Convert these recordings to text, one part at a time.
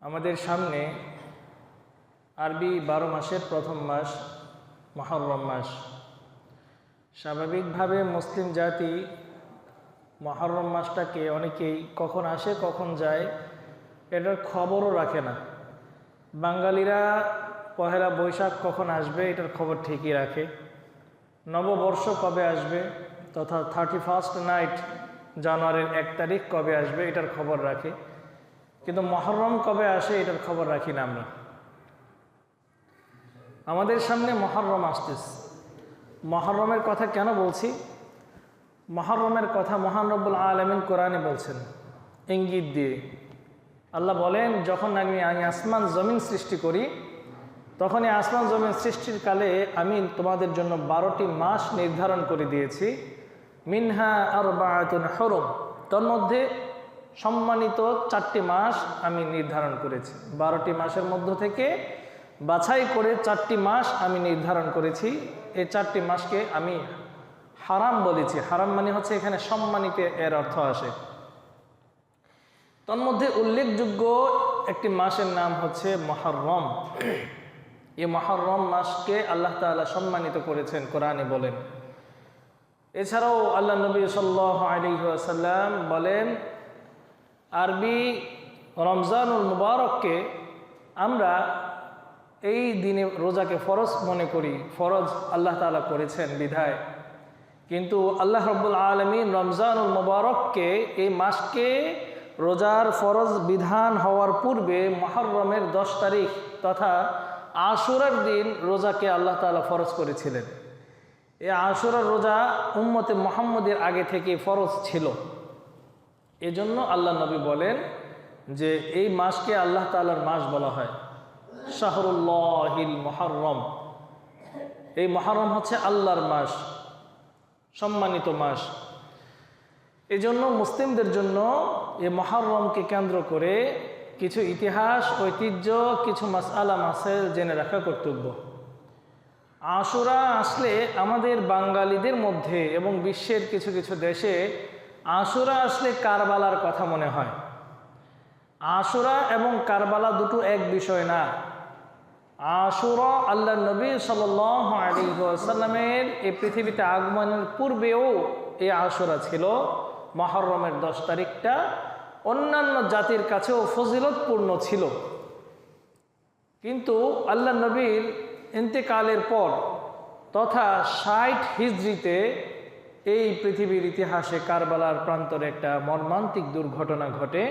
আমাদের সামনে আরবি 12 মাসের প্রথম মাস মুহররম মাস। স্বাভাবিকভাবে মুসলিম জাতি মুহররম মাসটাকে অনেকেই কখন আসে কখন যায় এটার খবরও রাখে না। বাঙালিরা পহেলা বৈশাখ কখন আসবে এটার খবর ঠিকই রাখে, নববর্ষ কবে আসবে তথা 31st নাইট জানুয়ারির 1 তারিখ কবে আসবে এটার খবর রাখে, কিন্তু মুহররম কবে আসে এটার খবর রাখি না আমরা। আমাদের সামনে মুহররম আসতেছে। মুহররমের কথা কেন বলছি? মুহররমের কথা মহান রব্বুল আলামিন কোরআনে বলছেন ইঙ্গিত দিয়ে। আল্লাহ বলেন, যখন আমি আসমান জমিন সৃষ্টি করি তখন এই আসমান জমিন সৃষ্টির কালে আমি তোমাদের জন্য 12টি মাস নির্ধারণ করে দিয়েছি। মিনহা আরবাআতুন হুরুম, তার মধ্যে সম্মানিত 4টি মাস আমি নির্ধারণ করেছি। 12টি মাসের মধ্য থেকে বাছাই করে 4টি মাস আমি নির্ধারণ করেছি। এই 4টি মাসকে আমি হারাম বলেছি। হারাম মানে হচ্ছে এখানে সম্মানিত এর অর্থ আসে। তার মধ্যে উল্লেখযোগ্য একটি মাসের নাম হচ্ছে মুহররম। এই মুহররম মাসকে আল্লাহ তাআলা সম্মানিত করেছেন কোরআনে বলেন। এছাড়াও আল্লাহ নবী সাল্লাল্লাহু আলাইহি ওয়াসাল্লাম বলেন, আরবি রমজানুল মুবারককে আমরা এই দিনে রোজাকে ফরজ মনে করি, ফরজ আল্লাহ তাআলা করেছেন বিধায়। কিন্তু আল্লাহ রাব্বুল আলামিন রমজানুল মুবারককে, এই মাসকে রোজার ফরজ বিধান হওয়ার পূর্বে মুহররমের 10 তারিখ তথা আশুরার দিন রোজাকে আল্লাহ তাআলা ফরজ করেছিলেন। এই আশুরার রোজা উম্মতে মুহাম্মদের আগে থেকে ফরজ ছিল। এজন্য আল্লাহ নবী বলেন যে এই মাসকে আল্লাহ তাআলার মাস বলা হয়, শাহরুল্লাহিল মুহররম। এই মুহররম হচ্ছে আল্লাহর মাস, সম্মানিত মাস। এজন্য মুসলিমদের জন্য এই মুহররমকে কেন্দ্র করে কিছু ইতিহাস, ঐতিহ্য, কিছু মাসআলা মাসাইল জেনে রাখা কর্তব্য। আশুরা আসলে আমাদের বাঙালিদের মধ্যে এবং বিশ্বের কিছু কিছু দেশে আশুরা আসলে কারবালার কথা মনে হয়। আশুরা এবং কারবালা দুটো এক বিষয় না। আশুরা আল্লাহ নবী সাল্লাল্লাহু আলাইহি ওয়াসাল্লামের এই পৃথিবীতে আগমনের পূর্বেও এই আশুরা ছিল। মুহররমের 10 তারিখটা অন্যান্য জাতির কাছেও ফজিলতপূর্ণ ছিল, কিন্তু আল্লাহ নবীর ইন্তেকালের পর তথা 60 হিজরিতে এই পৃথিবীর ইতিহাসে কারবালার প্রান্তরে একটা মর্মান্তিক দুর্ঘটনা ঘটে,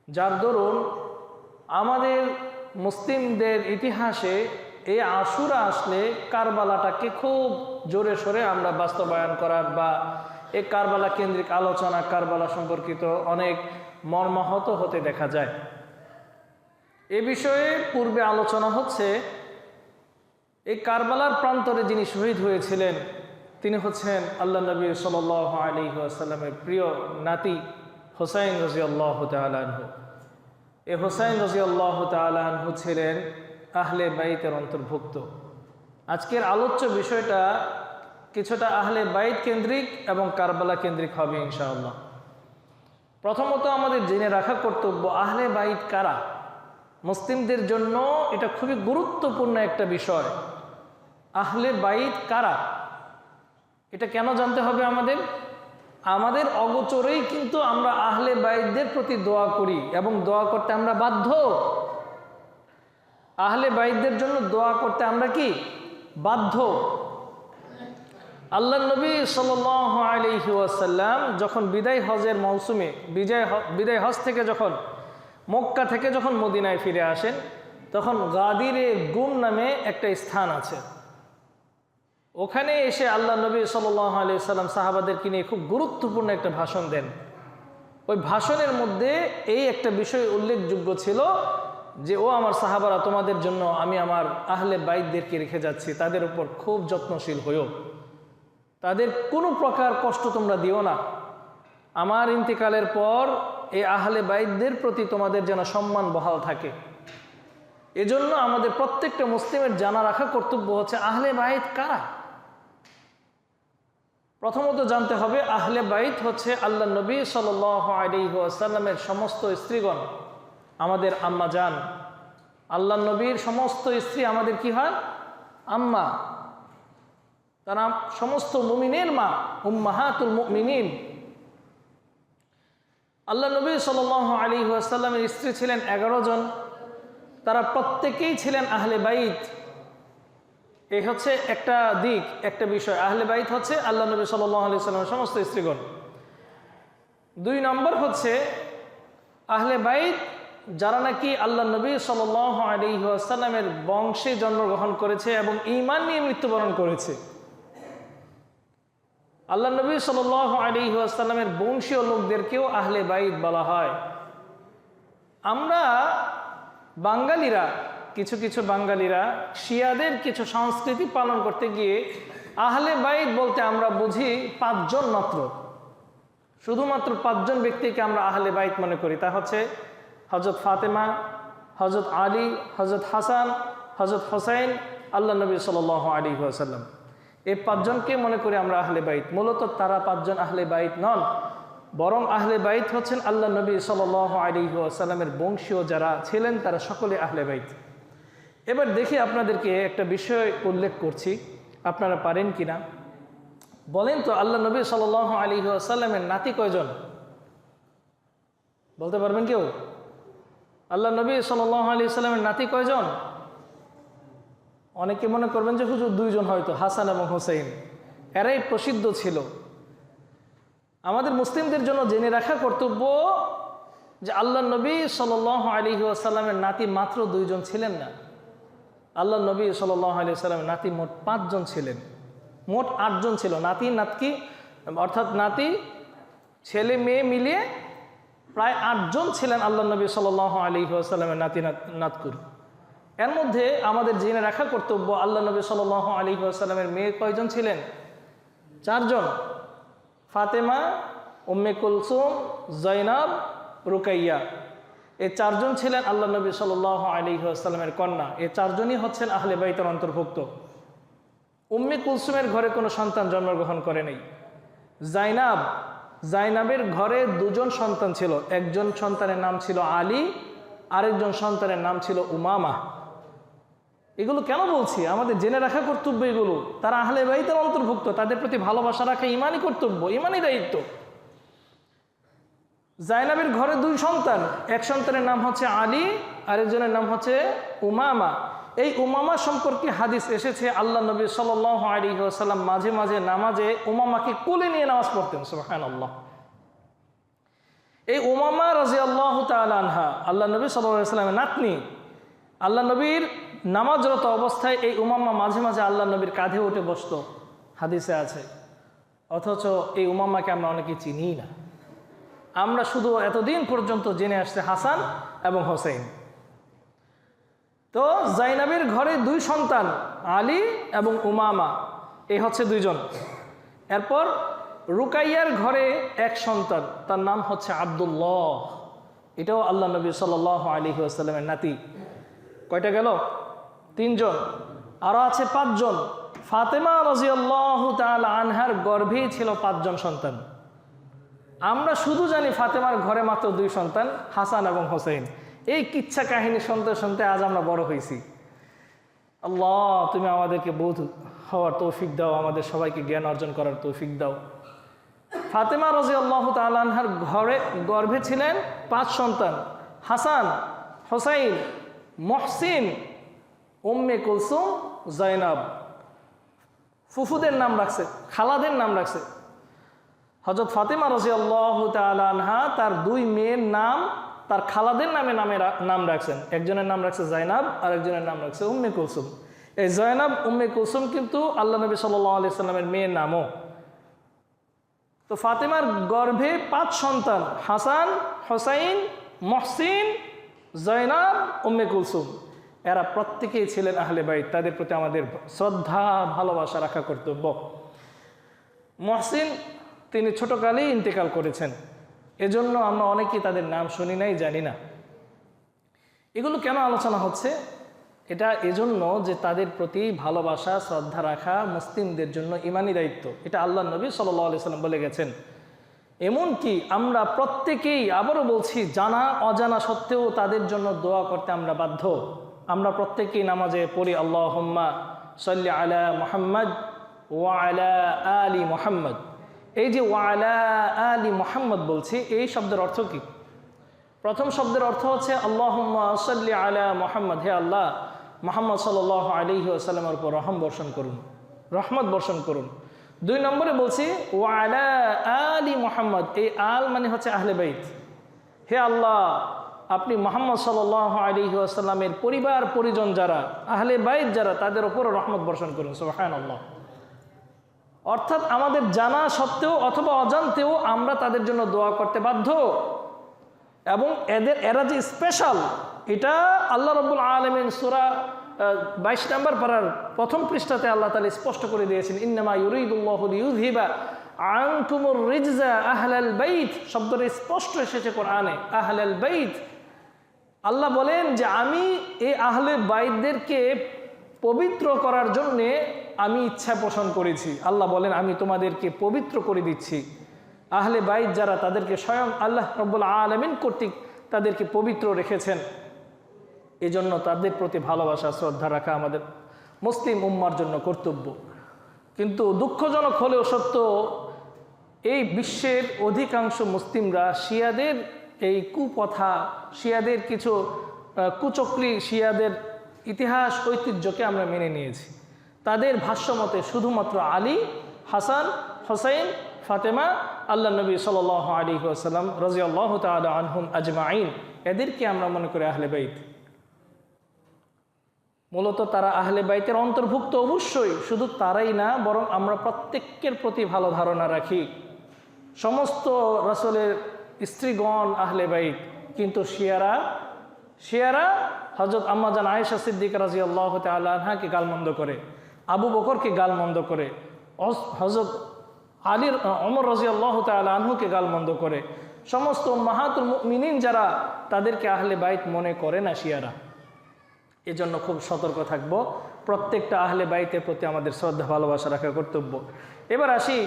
যার দরুন আমাদের মুসলিমদের ইতিহাসে এই আশুরা আসলে কারবালাটাকে খুব জোরে সোরে আমরা বাস্তবায়ন করার বা এই কারবালা কেন্দ্রিক আলোচনা, কারবালা সম্পর্কিত অনেক মর্মাহত হতে দেখা যায়। এ বিষয়ে পূর্বে আলোচনা হচ্ছে, এই কারবালার প্রান্তরে যিনি শহীদ হয়েছিলেন তিনি হচ্ছেন আল্লাহ নবী সাল্লাল্লাহু আলাইহি ওয়াসাল্লামের প্রিয় নাতি হুসাইন রাদিয়াল্লাহু তাআলা আনহু। এই হুসাইন রাদিয়াল্লাহু তাআলা আনহু ছিলেন আহলে বাইতের অন্তর্ভুক্ত। আজকের আলোচ্য বিষয়টা কিছুটা আহলে বাইত কেন্দ্রিক এবং কারবালা কেন্দ্রিক হবে ইনশাআল্লাহ। প্রথমত আমাদের জেনে রাখা কর্তব্য, আহলে বাইত কারা। মুসলিমদের জন্য এটা খুবই গুরুত্বপূর্ণ একটা বিষয়। আহলে বাইত কারা এটা কেন জানতে হবে আমাদের? আমাদের অগোচরেই কিন্তু আমরা আহলে বাইতদের প্রতি দোয়া করি এবং দোয়া করতে আমরা বাধ্য। আহলে বাইতদের জন্য দোয়া করতে আমরা কি বাধ্য? আল্লাহ নবী সাল্লাল্লাহু আলাইহি ওয়াসাল্লাম যখন বিদায় হজের মৌসুমে বিদায় হজ থেকে যখন মক্কা থেকে যখন মদিনায় ফিরে আসেন, তখন গাদিরে গুম নামে একটা স্থান আছে। ওখানে এসে আল্লাহ নবী সাল্লাল্লাহু আলাইহি ওয়াসাল্লাম সাহাবাদেরকে নিয়ে খুব গুরুত্বপূর্ণ একটা ভাষণ দেন। ওই ভাষণের মধ্যে এই একটা বিষয় উল্লেখযোগ্য ছিল যে, ও আমার সাহাবারা, তোমাদের জন্য আমি আমার আহলে বাইতদেরকে রেখে যাচ্ছি, তাদের উপর খুব যত্নশীল হইও, তাদের কোনো প্রকার কষ্ট তোমরা দিও না। আমার ইন্তেকালের পর এই আহলে বাইতদের প্রতি তোমাদের যেন সম্মান বহাল থাকে। এজন্য আমাদের প্রত্যেকটা মুসলিমের জানা রাখা কর্তব্য হচ্ছে আহলে বাইত কারা। প্রথমত জানতে হবে আহলে বাইত হচ্ছে আল্লাহ নবী সাল্লাল্লাহু আলাইহি ওয়াসাল্লামের সমস্ত স্ত্রীগণ আমাদের আম্মা জান। আল্লাহ নবীর সমস্ত স্ত্রী আমাদের কি হয়? আম্মা। তারা সমস্ত মুমিনের মা, উম্মাহাতুল মুমিনিন। আল্লাহ নবী সাল্লাল্লাহু আলাইহি ওয়াসাল্লামের স্ত্রী ছিলেন 11 জন। তারা প্রত্যেকেই ছিলেন আহলে বাইত। এই হচ্ছে একটা দিক, একটা বিষয়। আহলে বাইত হচ্ছে আল্লাহ নবী সাল্লাল্লাহু আলাইহি ওয়াসাল্লামের সমস্ত স্ত্রীগণ। 2 নম্বর হচ্ছে আহলে বাইত যারা নাকি আল্লাহ নবী সাল্লাল্লাহু আলাইহি ওয়াসাল্লামের বংশে জন্মগ্রহণ করেছে এবং ঈমান নিয়ে মৃত্যুবরণ করেছে। আল্লাহ নবী সাল্লাল্লাহু আলাইহি ওয়াসাল্লামের বংশীয় লোকদেরকেও আহলে বাইত বলা হয়। আমরা বাঙালিরা, কিছু কিছু বাঙালিরা শিয়াদের কিছু সংস্কৃতি পালন করতে গিয়ে আহলে বাইত বলতে আমরা বুঝি 5 জন মাত্র। শুধুমাত্র 5 জন ব্যক্তিকে আমরা আহলে বাইত মনে করি। তা হচ্ছে হযরত ফাতেমা, হযরত আলী, হযরত হাসান, হযরত হোসেন, আল্লাহ নবী সাল্লাল্লাহু আলাইহি ওয়াসাল্লাম। এই 5 জনকে মনে করি আমরা আহলে বাইত। মূলত তারা 5 জন আহলে বাইত নন, বরং আহলে বাইত হচ্ছেন আল্লাহ নবী সাল্লাল্লাহু আলাইহি ওয়াসাল্লামের বংশীয় যারা ছিলেন তারা সকলে আহলে বাইত। এবার দেখি আপনাদেরকে একটা বিষয় উল্লেখ করছি, আপনারা পারেন কিনা বলেন তো। আল্লাহ নবী সাল্লাল্লাহু আলাইহি ওয়াসাল্লামের নাতি কয়জন? বলতে পারবেন কেউ? আল্লাহ নবী সাল্লাল্লাহু আলাইহি ওয়াসাল্লামের নাতি কয়জন? অনেকে মনে করবেন যে হুজুর 2 জন, হয়তো হাসান এবং হোসেন। এরাই প্রসিদ্ধ ছিল। আমাদের মুসলিমদের জন্য জেনে রাখা কর্তব্য যে আল্লাহ নবী সাল্লাল্লাহু আলাইহি ওয়াসাল্লামের নাতি মাত্র 2 জন ছিলেন না। আল্লাহ নবী সাল্লাল্লাহু আলাইহি ওয়াসাল্লামের নাতি মোট 5 জন ছিলেন। মোট 8 জন ছিল। নাতি নাতকি অর্থাৎ নাতি ছেলে মেয়ে মিলিয়ে প্রায় 8 জন ছিলেন আল্লাহ নবী সাল্লাল্লাহু আলাইহি ওয়াসাল্লামের নাতি নাতকুর। এর মধ্যে আমাদের জেনে রাখা কর্তব্য আল্লাহ নবী সাল্লাল্লাহু আলাইহি ওয়াসাল্লামের মেয়ে কয়জন ছিলেন? 4 জন। ফাতেমা, উম্মে কুলসুম, জয়নাব, রুকাইয়া। এই 4 জন ছিলেন আল্লাহ নবী সাল্লাল্লাহু আলাইহি ওয়াসাল্লামের কন্যা। এই 4 জনই হচ্ছেন আহলে বাইতের অন্তর্ভুক্ত। উম্মে কুলসুমের ঘরে কোনো সন্তান জন্মগ্রহণ করে নাই। জাইনাবের ঘরে 2 জন সন্তান ছিল। একজন সন্তানের নাম ছিল আলী, আরেকজন সন্তানের নাম ছিল উমামা। এগুলো কেন বলছি? আমাদের জেনে রাখা কর্তব্য এগুলো। তারা আহলে বাইতের অন্তর্ভুক্ত, তাদের প্রতি ভালোবাসা রাখা ইমানি কর্তব্য, ইমানি দায়িত্ব। জাইনাবের ঘরে 2 সন্তান, এক সন্তানের নাম হচ্ছে আলী, আরেকজনের নাম হচ্ছে উমামা। এই উমামা সম্পর্কে হাদিস এসেছে আল্লাহ নবী সাল্লাল্লাহু আলাইহি ওয়াসাল্লাম মাঝে মাঝে নামাজে উমামাকে কোলে নিয়ে নামাজ পড়তেন। সুবহানাল্লাহ। এই উমামা রাদিয়াল্লাহু তাআলা আনহা আল্লাহ নবী সাল্লাল্লাহু আলাইহি ওয়াসাল্লামের নাতনি। আল্লাহ নবীর নামাজরত অবস্থায় এই উমামা মাঝে মাঝে আল্লাহ নবীর কাঁধে উঠে বসত, হাদিসে আছে। অথচ এই উমামাকে আমরা অনেকে চিনি না। আমরা শুধু এতদিন পর্যন্ত জেনে আসছে হাসান এবং হোসেন। তো জাইনাবের ঘরে 2 সন্তান, আলী এবং উমামা, এই হচ্ছে 2 জন। এরপর রুকাইয়ার ঘরে 1 সন্তান, তার নাম হচ্ছে আব্দুল্লাহ। এটাও আল্লাহ নবী সাল্লাল্লাহু আলাইহি ওয়াসাল্লামের নাতি। কয়টা গেল? 3 জন। আরও আছে 5 জন। ফাতেমা রাদিয়াল্লাহু তাআলা আনহার গর্ভেই ছিল 5 জন সন্তান। আমরা শুধু জানি ফাতেমার ঘরে মাত্র 2 সন্তান, হাসান এবং হোসেন। এই কিচ্ছা কাহিনী শুনতে শুনতে আজ আমরা বড় হয়েছি। আল্লাহ, তুমি আমাদেরকে বোধ হওয়ার তৌফিক দাও, আমাদের সবাইকে জ্ঞান অর্জন করার তৌফিক দাও। ফাতেমা রাদিয়াল্লাহু তাআলা আনহার গর্ভে ছিলেন 5 সন্তান, হাসান, হোসাইন, মহসিন, উম্মে কুলসুম, জয়নাব। ফুফুদের নাম রাখছে, খালাদের নাম রাখছে। হযরত ফাতেমা রাদিয়াল্লাহু তাআলা আনহা তার 2 মেয়ের নাম তার খালাদের নাম রাখছেন। একজনের নাম রাখছে জয়নাব, আর একজনের নাম রাখছে উম্মে কুলসুম। এই জয়নাব, উম্মে কুলসুম কিন্তু আল্লাহ নবী সাল্লাল্লাহু আলাইহি সাল্লামের মেয়ের নামও। তো ফাতেমার গর্ভে 5 সন্তান, হাসান, হোসাইন, মহসিন, জয়নাব, উম্মে কুলসুম। এরা প্রত্যেকেই ছিলেন আহলে বাইত। তাদের প্রতি আমাদের শ্রদ্ধা, ভালোবাসা রাখা কর্তব্য। মহসিন তিনি ছোটকালেই ইন্তেকাল করেছেন, এজন্য আমরা অনেকেই তাদের নাম শুনি নাই, জানি না। এগুলো কেন আলোচনা হচ্ছে? এটা এজন্য যে তাদের প্রতি ভালোবাসা, শ্রদ্ধা রাখা মুসলিমদের জন্য ইমানি দায়িত্ব। এটা আল্লাহ নবী সাল্লাল্লাহু আলাইহি সাল্লাম বলে গেছেন, এমনকি আমরা প্রত্যেকেই, আবারও বলছি, জানা অজানা সত্ত্বেও তাদের জন্য দোয়া করতে আমরা বাধ্য। আমরা প্রত্যেকেই নামাজে পড়ি আল্লাহুম্মা সাল্লি আলা মুহাম্মদ ওয়া আলা আলি মুহাম্মদ। এই যে ওয়া আলা আলি মুহাম্মদ বলছি, এই শব্দের অর্থ কি? প্রথম শব্দের অর্থ হচ্ছে আল্লাহুম্মা সাল্লি আলা মুহাম্মদ, হে আল্লাহ মুহাম্মদ সাল্লাল্লাহু আলাইহি ওয়াসাল্লামের উপর রহম বর্ষণ করুন, রহমত বর্ষণ করুন। 2 নম্বরে বলছি ওয়া আলা আলি মুহাম্মদ, এই আল মানে হচ্ছে আহলে বাইত। হে আল্লাহ, আপনি মুহাম্মদ সাল্লাল্লাহু আলাইহি ওয়াসাল্লামের পরিবার পরিজন যারা, আহলে বাইত যারা, তাদের উপরও রহমত বর্ষণ করুন। সুবহানাল্লাহ। অর্থাৎ আমাদের জানা সত্ত্বেও অথবা অজান্তেও আমরা তাদের জন্য দোয়া করতে বাধ্য। এবং এরা যে স্পেশাল, এটা আল্লাহ রাব্বুল আলামিন সূরা 22 নম্বর পারার প্রথম পৃষ্ঠাতে আল্লাহ তাআলা স্পষ্ট করে দিয়েছেন, ইন্নামা ইউরিদুল্লাহু লিইউযহিবা আনকুমুর রিজজা আহলাল বাইত। শব্দটা স্পষ্ট এসেছে কোরআনে, আহলাল বাইত। আল্লাহ বলেন যে আমি এই আহলে বাইতদেরকে পবিত্র করার জন্যে আমি ইচ্ছা পোষণ করেছি। আল্লাহ বলেন আমি তোমাদেরকে পবিত্র করে দিচ্ছি। আহলে বাইত যারা, তাদেরকে স্বয়ং আল্লাহ রাব্বুল আলামিন কর্তৃক তাদেরকে পবিত্র রেখেছেন। এজন্য তাদের প্রতি ভালোবাসা শ্রদ্ধা রাখা আমাদের মুসলিম উম্মার জন্য কর্তব্য। কিন্তু দুঃখজনক হলেও সত্য, এই বিশ্বের অধিকাংশ মুসলিমরা শিয়াদের এই কুপথা, শিয়াদের কিছু কুচক্রী, শিয়াদের ইতিহাস ঐতিহ্যকে আমরা মেনে নিয়েছি। তাদের ভাষ্যমতে শুধুমাত্র আলী, হাসান, হোসাইন, ফাতেমা, আল্লাহ নবী সাল্লাল্লাহু আলাইহি ওয়াসাল্লাম রাদিয়াল্লাহু তাআলা আনহুম আজমাইন, এদেরকে আমরা মনে করি আহলে বাইত। মূলত তারা আহলে বাইতের অন্তর্ভুক্ত অবশ্যই, শুধু তারাই না, বরং আমরা প্রত্যেকের প্রতি ভালো ধারণা রাখি। সমস্ত রাসূলের স্ত্রীগণ আহলে বাইত। কিন্তু শিয়ারা হযরত আম্মা জান আয়েশা সিদ্দিকা রাদিয়াল্লাহু তাআলা আনহাকে গালমন্দ করে, আবু বকরকে গালমন্দ করে, হযরত ওমর রাদিয়াল্লাহু তাআলা আনহুকে গালমন্দ করে। সমস্ত উম্মাহাতুল মুমিনিন যারা, তাদেরকে আহলে বাইত মনে করে না শিয়ারা। এজন্য খুব সতর্ক থাকব। প্রত্যেকটা আহলে বাইতের প্রতি আমাদের শ্রদ্ধা ভালোবাসা রাখা কর্তব্য। এবার আসি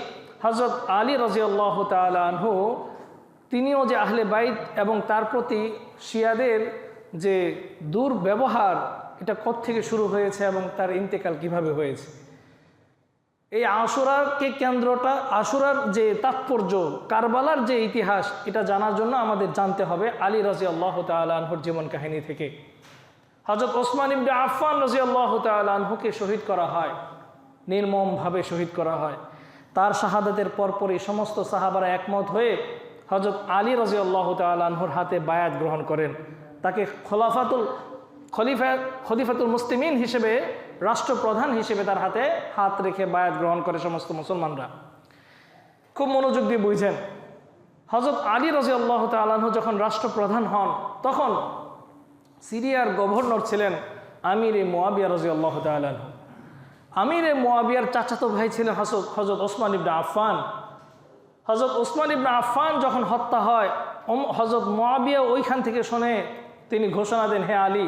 হযরত আলী রাদিয়াল্লাহু তাআলা আনহু, তিনিও যে আহলে বাইত এবং তার প্রতি শিয়াদের যে দুর্ব্যবহার, এটা কোত্থেকে শুরু হয়েছে এবং তার ইন্তেকাল কিভাবে হয়েছে। এই আশুরাকে কেন্দ্রটা, আশুরার যে তাৎপর্য, কারবালার যে ইতিহাস, এটা জানার জন্য আমাদের জানতে হবে আলী রাদিয়াল্লাহু তাআলা আনহুর জীবন কাহিনী থেকে। হযরত ওসমান ইবনে আফফান রাদিয়াল্লাহু তাআলা আনহুকে শহীদ করা হয়, নির্মমভাবে শহীদ করা হয়। তার শাহাদাতের পরপরই সমস্ত সাহাবারা একমত হয়ে হযরত আলী রাদিয়াল্লাহু তাআলা আনহুর হাতে বায়াত গ্রহণ করেন। তাকে খলিফাতুল মুসলিমিন হিসেবে, রাষ্ট্রপ্রধান হিসেবে তার হাতে হাত রেখে বায়াত গ্রহণ করে সমস্ত মুসলমানরা। খুব মনোযোগ দিয়ে বুঝেন, হযরত আলী রাদিয়াল্লাহু তাআলা আনহু যখন রাষ্ট্রপ্রধান হন, তখন সিরিয়ার গভর্নর ছিলেন আমিরে মুয়াবিয়া রাদিয়াল্লাহু তাআলা আনহু। আমিরে মুয়াবিয়ার চাচাতো ভাই ছিলেন হযরত ওসমান ইবনে আফফান। হযরত ওসমান ইবনে আফফান যখন হত্যা হয়, হযরত মুয়াবিয়া ওইখান থেকে শুনে তিনি ঘোষণা দেন, হে আলী,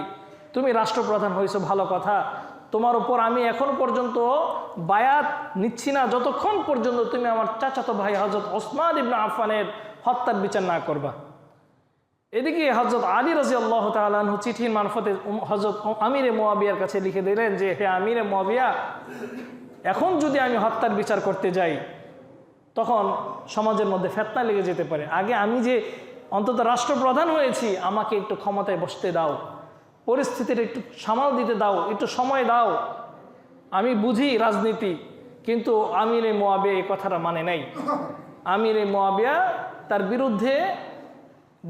তুমি রাষ্ট্রপ্রধান হয়েছো, ভালো কথা, তোমার উপর আমি এখন পর্যন্ত বায়াত নিচ্ছি না যতক্ষণ পর্যন্ত তুমি আমার চাচাতো ভাই হযরত ওসমান ইবনে আফফানের হত্যার বিচার না করবা। এদিকে হযরত আলী রাদিয়াল্লাহু তাআলা আনহু চিঠির মারফতে হযরত আমিরে মুয়াবিয়ার কাছে লিখে দিলেন যে, হে আমিরে মুয়াবিয়া, এখন যদি আমি হত্যার বিচার করতে যাই, তখন সমাজের মধ্যে ফিতনা লেগে যেতে পারে। আগে আমি যে অন্তত রাষ্ট্রপ্রধান হয়েছি, আমাকে একটু ক্ষমতায় বসতে দাও, পরিস্থিতির একটু সামাল দিতে দাও, একটু সময় দাও। আমি বুঝি রাজনীতি, কিন্তু আমিরে মুয়াবিয়া এই কথাটা মানে নাই। আমিরে মুয়াবিয়া তার বিরুদ্ধে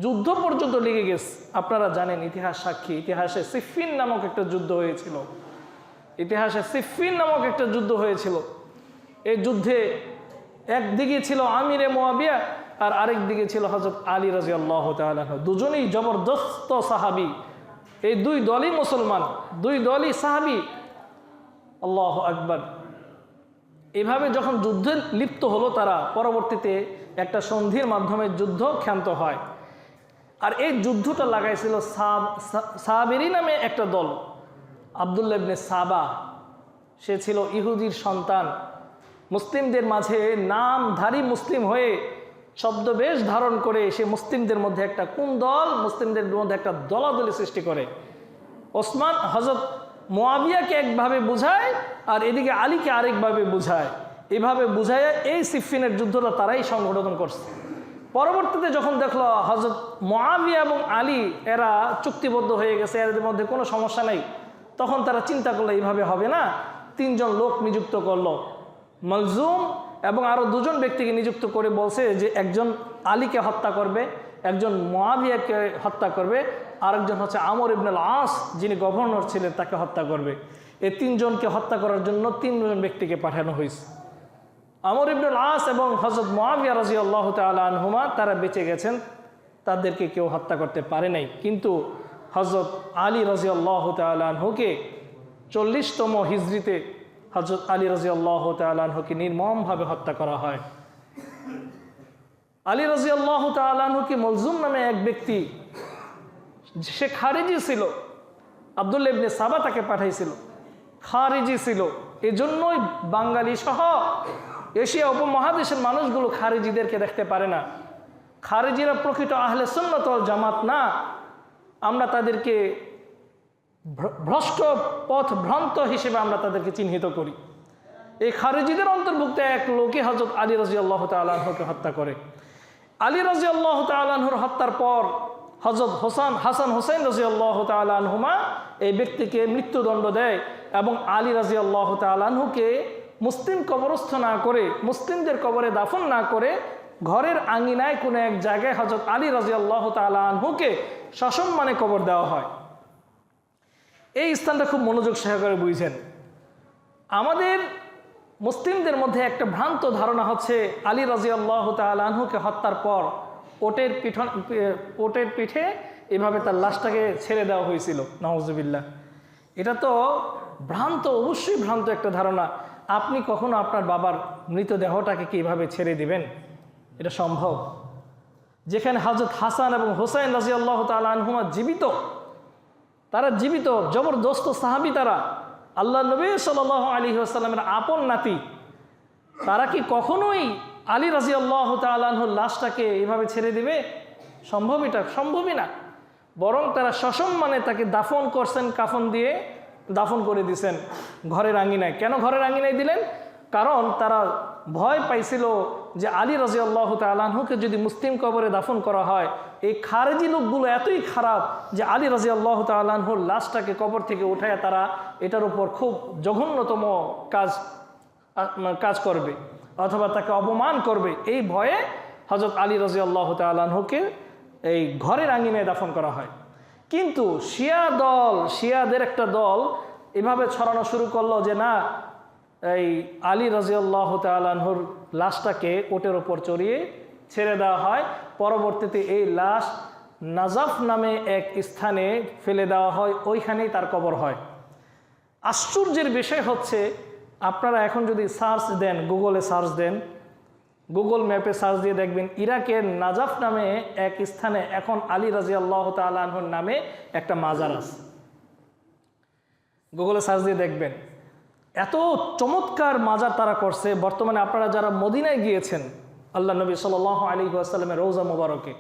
যুদ্ধ পর্যন্ত লেগে গেছে। আপনারা জানেন, ইতিহাস সাক্ষী, ইতিহাসে সিফিন নামক একটা যুদ্ধ হয়েছিল। এই যুদ্ধে একদিকে ছিল আমিরে মুয়াবিয়া আর আরেক দিকে ছিল হযরত আলী রাদিয়াল্লাহু তাআলা আনহু। দুজনেই জবরদস্ত সাহাবী। এই দুই দলই মুসলমান, দুই দলই সাহাবী। আল্লাহু আকবার। এভাবে যখন যুদ্ধে লিপ্ত হলো তারা, পরবর্তীতে একটা সন্ধির মাধ্যমে যুদ্ধ ক্ষান্ত হয়। আর এই যুদ্ধটা লাগাইছিল সাবিরি নামে একটা দল। আব্দুল্লাহ ইবনে সাবা, সে ছিল ইহুদির সন্তান। মুসলিমদের মাঝে নামধারী মুসলিম হয়ে ছদ্মবেশ ধারণ করে সে মুসলিমদের মধ্যে একটা কুন্দল, মুসলিমদের মধ্যে একটা দলাদলি সৃষ্টি করে। ওসমান হযরত মুয়াবিয়াকে একভাবে বুঝায় আর এদিকে আলীকে আরেকভাবে বুঝায়, এভাবে বুঝায় এই সিফিনের যুদ্ধটা তারাই সংগঠন করছে। পরবর্তীতে যখন দেখলো হযরত মুয়াবিয়া এবং আলী এরা চুক্তিবদ্ধ হয়ে গেছে, এদের মধ্যে কোনো সমস্যা নেই, তখন তারা চিন্তা করলো এইভাবে হবে না, 3 জন লোক নিযুক্ত করলো, মালজুম এবং আরও 2 জন ব্যক্তিকে নিযুক্ত করে বলছে যে একজন আলীকে হত্যা করবে, একজন মুয়াবিয়াকে হত্যা করবে, আরেকজন হচ্ছে আমর ইবনে আল আস যিনি গভর্নর ছিলেন তাকে হত্যা করবে। এই 3 জনকে হত্যা করার জন্য 3 জন ব্যক্তিকে পাঠানো হয়েছে। আমর ইবনে আল আস এবং হযরত মুয়াবিয়া রাদিয়াল্লাহু তাআলা আনহুমা তারা বেঁচে গেছেন, তাদেরকে কেউ হত্যা করতে পারে নাই। কিন্তু হযরত আলী রাদিয়াল্লাহু তাআলা আনহুকে 40তম হিজরিতে হযরত আলী রাদিয়াল্লাহু তাআলা আনহুকে নির্মমভাবে হত্যা করা হয়। আলী রাদিয়াল্লাহু তাআলা আনহুকে মলজুম নামে এক ব্যক্তি, সে খারিজি ছিল, আব্দুল্লাহ ইবনে সাবা তাকে পাঠাইছিল, খারিজি ছিল। এজন্যই বাঙালি সহ এশিয়া উপমহাদেশের মানুষগুলো খারিজিদেরকে দেখতে পারে না। খারিজিরা প্রকৃত আহলে সুন্নাত ওয়াল জামাত না, আমরা তাদেরকে ভ্রষ্ট পথ ভ্রান্ত হিসেবে আমরা তাদেরকে চিহ্নিত করি। এই খারিজিদের অন্তর্ভুক্ত এক লোকে হযরত আলী রাদিয়াল্লাহু তাআলা আনহুকে হত্যা করে। আলী রাদিয়াল্লাহু তাআলা আনহুর হত্যার পর হযরত হাসান হোসেন রাদিয়াল্লাহু তাআলা আনহুমা এই ব্যক্তিকে মৃত্যুদণ্ড দেয় এবং আলী রাদিয়াল্লাহু তাআলা আনহুকে মুসলিম কবরস্থ না করে, মুসলিমদের কবরে দাফন না করে ঘরের আঙিনায় কোনো এক জায়গায় হযরত আলী রাদিয়াল্লাহু তাআলা আনহুকে সসম্মানে কবর দেওয়া হয়। এই স্থানটা খুব মনোযোগ সহকারে বুঝছেন। আমাদের মুসলিমদের মধ্যে একটা ভ্রান্ত ধারণা হচ্ছে আলী রাদিয়াল্লাহু তাআলা আনহুকে হত্যার পর ওটের পিঠে এভাবে তার লাশটাকে ছেড়ে দেওয়া হয়েছিল, নাউজুবিল্লাহ। এটা তো ভ্রান্ত, অবশ্যই ভ্রান্ত একটা ধারণা। আপনি কখনো আপনার বাবার মৃতদেহটাকে কিভাবে ছেড়ে দিবেন? এটা সম্ভব? যেখানে হযরত হাসান এবং হোসেন রাদিয়াল্লাহু তাআলা আনহুমা জীবিত, তারা জীবিত জবরদস্ত সাহাবী, তারা আল্লাহ নবী সাল্লাল্লাহু আলাইহি ওয়াসাল্লামের আপন নাতি, তারা কি কখনোই আলী রাদিয়াল্লাহু তাআলা আনহুর লাশটাকে এভাবে ছেড়ে দিবে? সম্ভব? এটা সম্ভবই না। বরং তারা সসম্মানে তাকে দাফন করছেন, কাফন দিয়ে দাফন করে দিয়েছেন ঘরের আঙিনায়। কেন ঘরের আঙিনায় দিলেন? কারণ তারা ভয় পাইছিল যে আলী রাদিয়াল্লাহু তাআলা আনহুকে যদি মুসলিম কবরে দাফন করা হয়, এই খারেজি লোকগুলো এতই খারাপ যে আলী রাদিয়াল্লাহু তাআলা আনহুর লাশটাকে কবর থেকে উঠায় তারা এটার উপর খুব জঘন্যতম কাজ করবে অথবা তাকে অপমান করবে। এই ভয়ে হযরত আলী রাদিয়াল্লাহু তাআলা আনহুকে এই ঘরের আঙিনায় দাফন করা হয়। কিন্তু শিয়াদের একটা দল এভাবে ছড়ানো শুরু করলো যে না, এই আলী রাদিয়াল্লাহু তাআলা আনহুর লাশটাকে ওটের ওপর চড়িয়ে ছেড়ে দেওয়া হয়। পরবর্তীতে এই লাশ নাজাফ নামে এক স্থানে ফেলে দেওয়া হয়, ওইখানেই তার কবর হয়। আশ্চর্যের বিষয় হচ্ছে, আপনারা এখন যদি সার্চ দেন, গুগলে সার্চ দেন, গুগল ম্যাপে সার্চ দিয়ে দেখবেন ইরাকের নাজাফ নামে এক স্থানে এখন আলী রাদিয়াল্লাহু তাআলা আনহুর নামে একটা মাজার আছে। গুগলে সার্চ দিয়ে দেখবেন, এত চমৎকার মাজার তারা করছে। বর্তমানে আপনারা যারা মদিনায় গিয়েছেন, আল্লাহ নবী সাল্লাল্লাহু আলাইহি ওয়াসাল্লামের রওজা মুবারকে,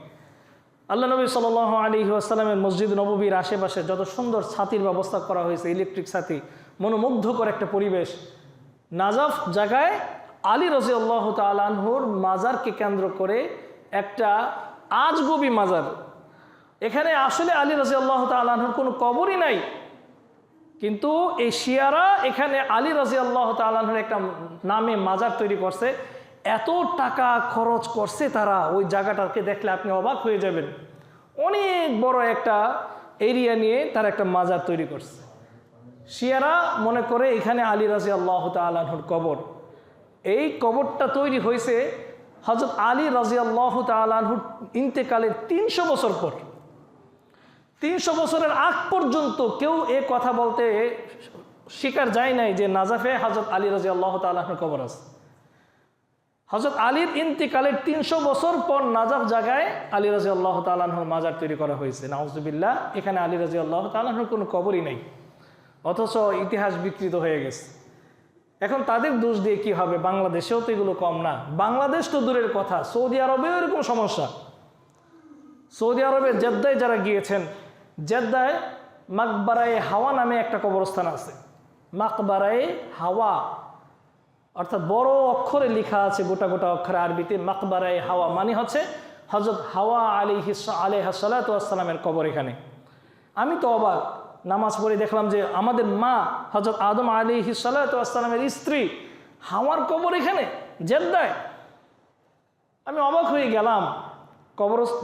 আল্লাহ নবী সাল্লাল্লাহু আলাইহি ওয়াসাল্লামের মসজিদ নববীর আশেপাশে যত সুন্দর ছাতির ব্যবস্থা করা হয়েছে, ইলেকট্রিক ছাতি, মনোমুগ্ধকর একটা পরিবেশ। নাজাফ জায়গায় আলী রাদিয়াল্লাহু তাআলা আনহুর মাজারকে কেন্দ্র করে একটা আজগবি মাজার। এখানে আসলে আলী রাদিয়াল্লাহু তাআলা আনহুর কোনো কবরই নাই, কিন্তু এই শিয়ারা এখানে আলী রাদিয়াল্লাহু তাআলা আনহুর একটা নামে মাজার তৈরি করছে। এত টাকা খরচ করছে তারা, ওই জায়গাটাকে দেখলে আপনি অবাক হয়ে যাবেন। অনেক বড় একটা এরিয়া নিয়ে তারা একটা মাজার তৈরি করছে। শিয়ারা মনে করে এখানে আলী রাদিয়াল্লাহু তাআলা আনহুর কবর। এই কবরটা তৈরি হয়েছে হযরত আলী রাদিয়াল্লাহু তাআলা আনহুর ইন্তেকালের 300 বছর পর। 300 বছরের আগ পর্যন্ত কেউ এ কথা বলতে স্বীকার যায় নাই যে নাজাফে হযরত আলী রাদিয়াল্লাহু তাআলা আনহুর কবর আছে। হযরত আলীর ইন্তেকালের 300 বছর পর নাজাফ জায়গায় আলী রাদিয়াল্লাহু তাআলা আনহুর মাজার তৈরি করা হয়েছে। নাউজুবিল্লাহ, এখানে আলী রাদিয়াল্লাহু তাআলা আনহুর কোনো কবরই নেই, অথচ ইতিহাস বিকৃত হয়ে গেছে। এখন তাদের দোষ দিয়ে কি হবে? বাংলাদেশেও তো এগুলো কম না। বাংলাদেশ তো দূরের কথা, সৌদি আরবেও এরকম সমস্যা। সৌদি আরবের জেদ্দায় যারা গিয়েছেন, জেদ্দায় মাকবারায়ে হাওয়া নামে একটা কবরস্থান আছে। মাকবারায়ে হাওয়া, অর্থাৎ বড় অক্ষরে লেখা আছে, গোটা গোটা অক্ষরে আরবিতে মাকবারায়ে হাওয়া, মানে হচ্ছে হযরত হাওয়া আলাইহিস সালাতু ওয়াস সালামের কবর এখানে। আমি তো অবাক, নামাজ পড়ে দেখলাম যে আমাদের মা হযরত আদম আলাইহিস সালাতু ওয়াস সালামের স্ত্রী হাওয়ার কবর এখানে জেদ্দায়। আমি অবাক হয়ে গেলাম।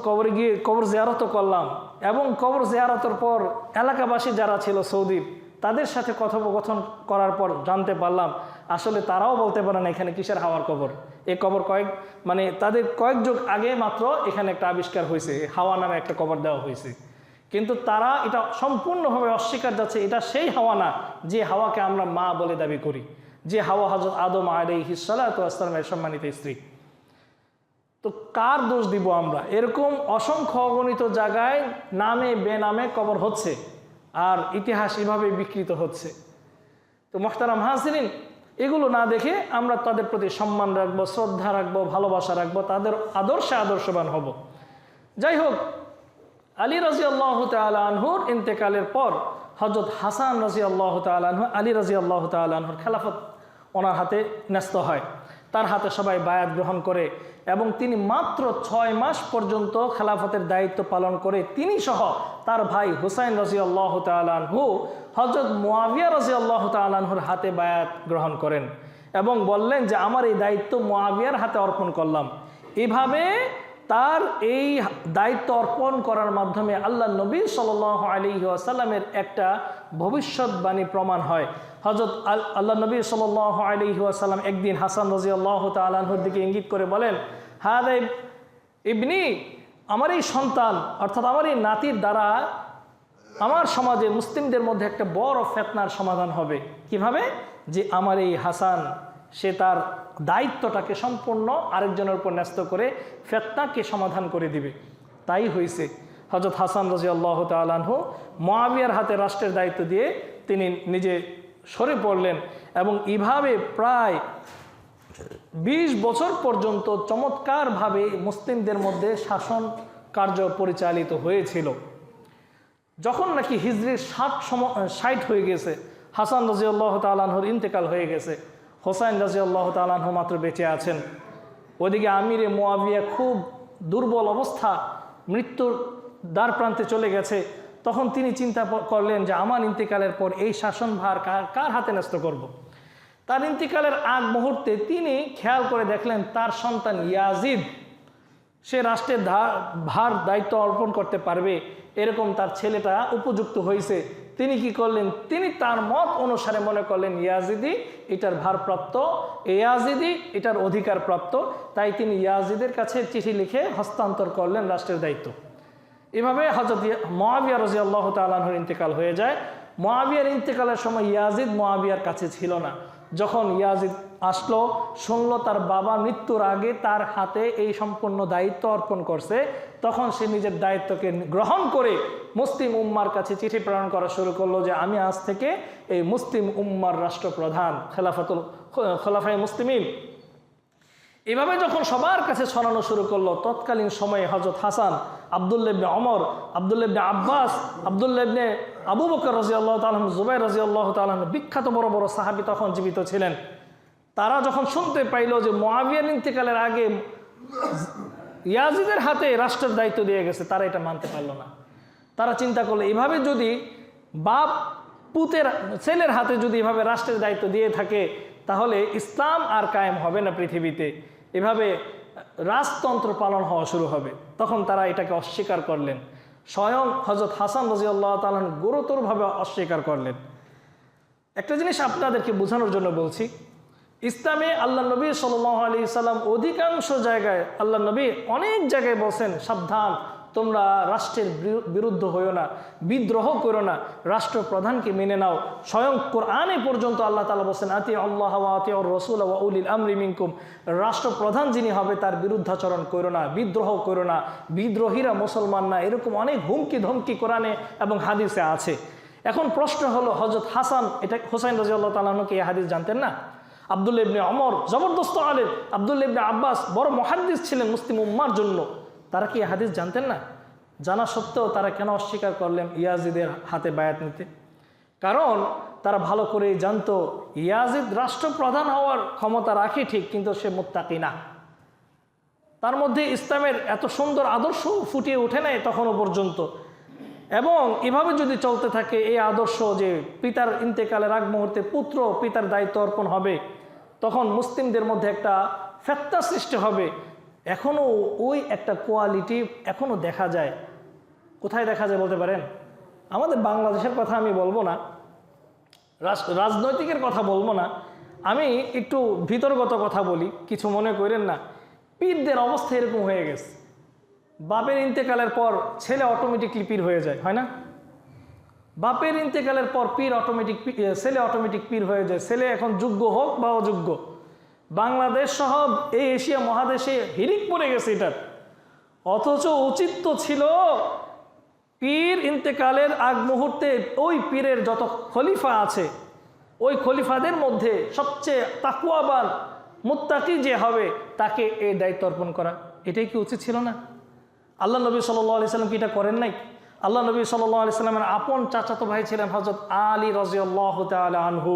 কবরে গিয়ে কবর জিয়ারত করলাম, এবং কবর জিয়ারতের পর এলাকাবাসী যারা ছিল সৌদির, তাদের সাথে কথোপকথন করার পর জানতে পারলাম আসলে তারাও বলতে পারে না এখানে কিসের হাওয়ার কবর। এই কবর তাদের কয়েক যুগ আগে মাত্র এখানে একটা আবিষ্কার হয়েছে, হাওয়া নামে একটা কবর দেওয়া হয়েছে। কিন্তু তারা এটা সম্পূর্ণভাবে অস্বীকার যাচ্ছে এটা সেই হাওয়া না যে হাওয়াকে আমরা মা বলে দাবি করি, যে হাওয়া হযরত আদম আলাইহিস সালাতু ওয়াস সালামের সম্মানিত স্ত্রী। তো কার দোষ দিব আমরা? এরকম অসংখ্য অগণিত জায়গায় নামে বেনামে কবর হচ্ছে, আর ইতিহাস এভাবে বিকৃত হচ্ছে। তো মুহতারাম হাজিরিন, এগুলো না দেখে আমরা তাদের প্রতি সম্মান রাখবো, শ্রদ্ধা রাখবো, ভালোবাসা রাখবো, তাদের আদর্শে আদর্শবান হব। যাই হোক, আলী রাদিয়াল্লাহু তাআলা আনহুর ইন্তেকালের পর হযরত হাসান রাদিয়াল্লাহু তাআলা আনহু, আলী রাদিয়াল্লাহু তাআলা আনহুর খেলাফত ওনার হাতে ন্যস্ত হয়। তার হাতে সবাই বায়াত গ্রহণ করে, এবং তিনি মাত্র 6 মাস পর্যন্ত খেলাফতের দায়িত্ব পালন করে তিনি সহ তার ভাই হুসাইন রাদিয়াল্লাহু তাআলা আনহু হযরত মুআবিয়া রাদিয়াল্লাহু তাআলা আনহুর হাতে বায়াত গ্রহণ করেন, এবং বললেন যে আমার এই দায়িত্ব মুআবিয়ার হাতে অর্পণ করলাম। এভাবে তার এই দায়িত্ব অর্পণ করার মাধ্যমে আল্লাহ নবী সাল্লাল্লাহু আলাইহি ওয়াসাল্লামের একটা ভবিষ্যৎবাণী প্রমাণ হয়। হযরত আল্লাহ নবী সাল্লাল্লাহু আলাইহি ওয়াসাল্লাম একদিন হাসান রাদিয়াল্লাহু তাআলা আনহুর দিকে ইঙ্গিত করে বলেন, হাদা ইবনি, আমার এই সন্তান অর্থাৎ আমার এই নাতির দ্বারা আমার সমাজে মুসলিমদের মধ্যে একটা বড় ফিতনার সমাধান হবে। কিভাবে? যে আমার এই হাসান সে তার দায়িত্বটাকে সম্পূর্ণ আরেকজনের উপর ন্যস্ত করে ফিতনাকে সমাধান করে দিবে। তাই হয়েছে। হযরত হাসান রাদিয়াল্লাহু তাআলা আনহু মুআবিয়ার হাতে রাষ্ট্রের দায়িত্ব দিয়ে তিনি নিজে সরে পড়লেন, এবং এভাবে প্রায় 20 বছর পর্যন্ত চমৎকারভাবে মুসলিমদের মধ্যে শাসন কার্য পরিচালিত হয়েছিল। যখন নাকি হিজরির 60 হয়ে গেছে, হাসান রাদিয়াল্লাহু তাআলা আনহুর ইন্তেকাল হয়ে গেছে, হোসাইন রাদিয়াল্লাহু তাআলা আনহু মাত্র বেঁচে আছেন। ওদিকে আমিরে মুআবিয়া খুব দুর্বল অবস্থা, মৃত্যুর দ্বার প্রান্তে চলে গেছে। তখন তিনি চিন্তা করলেন যে আমার ইন্তেকালের পর এই শাসনভার কার হাতে ন্যস্ত করব। তার ইন্তেকালের আগ মুহূর্তে তিনি খেয়াল করে দেখলেন তার সন্তান ইয়াজিদ সে রাষ্ট্রের ভার দায়িত্ব অর্পণ করতে পারবে, এরকম তার ছেলেটা উপযুক্ত হয়েছে। তিনি কি করলেন? তিনি তার মত অনুসারে মনে করলেন ইয়াজিদি এটার ভারপ্রাপ্ত, ইয়াজিদি এটার অধিকার প্রাপ্ত। তাই তিনি ইয়াজিদের কাছে চিঠি লিখে হস্তান্তর করলেন রাষ্ট্রের দায়িত্ব। এভাবে হযরত মুআবিয়া রাদিয়াল্লাহু তাআলা আনহুর ইন্তেকাল হয়ে যায়। মুআবিয়ার ইন্তেকালের সময় ইয়াজিদ মুআবিয়ার কাছে ছিল না। যখন ইয়াজিদ আসলো, শুনলো তার বাবা মৃত্যুর আগে তার হাতে এই সম্পূর্ণ দায়িত্ব অর্পণ করছে, তখন সে নিজের দায়িত্বকে গ্রহণ করে মুসলিম উম্মার কাছে চিঠি প্রেরণ করা শুরু করলো যে আমি আজ থেকে এই মুসলিম উম্মার রাষ্ট্রপ্রধান, খোলাফায়ে মুসলিমিন। এভাবে যখন সবার কাছে ছড়ানো শুরু করলো, তৎকালীন সময়ে হযরত হাসান, আব্দুল্লাহ ইবনে ওমর, আব্দুল্লাহ ইবনে আব্বাস, আব্দুল্লাহ ইবনে আবু বকর রাদিয়াল্লাহু তাআলা, জুবাইর রাদিয়াল্লাহু তাআলা, বিখ্যাত বড় বড় সাহাবী তখন জীবিত ছিলেন। তারা যখন শুনতে পাইল যে মুআবিয়ার ইন্তেকালের আগে ইয়াজিদের হাতে রাষ্ট্রের দায়িত্ব দিয়ে গেছে, তারা এটা মানতে পারল না। তারা চিন্তা করলো এভাবে যদি বাপ ছেলের হাতে যদি এভাবে রাষ্ট্রের দায়িত্ব দিয়ে থাকে, তাহলে ইসলাম আর কায়েম হবে না পৃথিবীতে, এভাবে রাজতন্ত্র পালন হওয়া শুরু হবে। তখন তারা এটাকে অস্বীকার করলেন। স্বয়ং হযরত হাসান রাদিয়াল্লাহু তাআলা গুরুতরভাবে অস্বীকার করলেন। একটা জিনিস আপনাদেরকে বোঝানোর জন্য বলছি, ইসলামে আল্লাহ নবী সাল্লাল্লাহু আলাইহি সাল্লাম অধিকাংশ জায়গায়, আল্লাহ নবী অনেক জায়গায় বলছেন সাবধান, তোমরা রাষ্ট্রের বিরুদ্ধ হইও না, বিদ্রোহ করো না, রাষ্ট্রপ্রধানকে মেনে নাও। স্বয়ং কোরআনে পর্যন্ত আল্লাহ তাআলা বলছেন আতি আল্লাহ ওয়া আতিউর রাসূল ওয়া উলিল আমরি মিনকুম, রাষ্ট্রপ্রধান যিনি হবে তার বিরুদ্ধাচরণ করো না, বিদ্রোহ করো না, বিদ্রোহীরা মুসলমান না, এরকম অনেক হুমকি ধমকি কোরআনে এবং হাদিসে আছে। এখন প্রশ্ন হলো, হযরত হাসান, এটা হুসাইন রাদিয়াল্লাহু তাআলা আনহু কি এই হাদিস জানতেন না? আব্দুল্লাহ ইবনে ওমর জবরদস্ত আলেম, আব্দুল্লাহ ইবনে আব্বাস বড় মুহাদ্দিস ছিলেন মুসলিম উম্মার জন্য। তারা কি হাদিস জানতেন না? জানা সত্ত্বেও তারা কেন অস্বীকার করলেন ইয়াজিদের হাতে বায়াত নিতে? কারণ তারা ভালো করেই জানতো ইয়াজিদ রাষ্ট্রপ্রধান হওয়ার ক্ষমতা রাখে ঠিক, কিন্তু সে মুত্তাকি না। তার মধ্যে ইসলামের এত সুন্দর আদর্শ ফুটিয়ে ওঠে নাই তখনও পর্যন্ত। এবং এভাবে যদি চলতে থাকে এই আদর্শ যে পিতার ইন্তেকালের আগ মুহূর্তে পুত্র পিতার দায়িত্ব অর্পণ হবে, তখন মুসলিমদের মধ্যে একটা ফেতনা সৃষ্টি হবে। এখনও ওই একটা কোয়ালিটি এখনও দেখা যায়। কোথায় দেখা যায় বলতে পারেন? আমাদের বাংলাদেশের কথা আমি বলবো না, রাজনৈতিকের কথা বলবো না, আমি একটু ভিতরগত কথা বলি, কিছু মনে করেন না। পীরদের অবস্থা এরকম হয়ে গেছে, বাপের ইন্তেকালের পর ছেলে অটোমেটিকলি পীর হয়ে যায়, হয় না? বাপের ইন্তেকালের পর ছেলে অটোমেটিক পীর হয়ে যায়। ছেলে এখন যোগ্য হোক বা অযোগ্য, বাংলাদেশ সহ এই এশিয়া মহাদেশে হিরিক পড়ে গেছে এটার। অথচ উচিত তো ছিল পীর ইন্তেকালের আগ মুহূর্তে ওই পীরের যত খলিফা আছে ওই খলিফাদের মধ্যে সবচেয়ে তাকওয়াবান মুত্তাকি যে হবে তাকে এই দায়িত্ব অর্পণ করা। এটাই কি উচিত ছিল না? আল্লাহ নবী সাল্লাল্লাহু আলাইহি সাল্লাম কি এটা করেন নাই? আল্লাহ নবী সাল্লাল্লাহু আলাইহি সাল্লামের আপন চাচাতো ভাই ছিলেন হযরত আলী রাদিয়াল্লাহু তাআলা আনহু।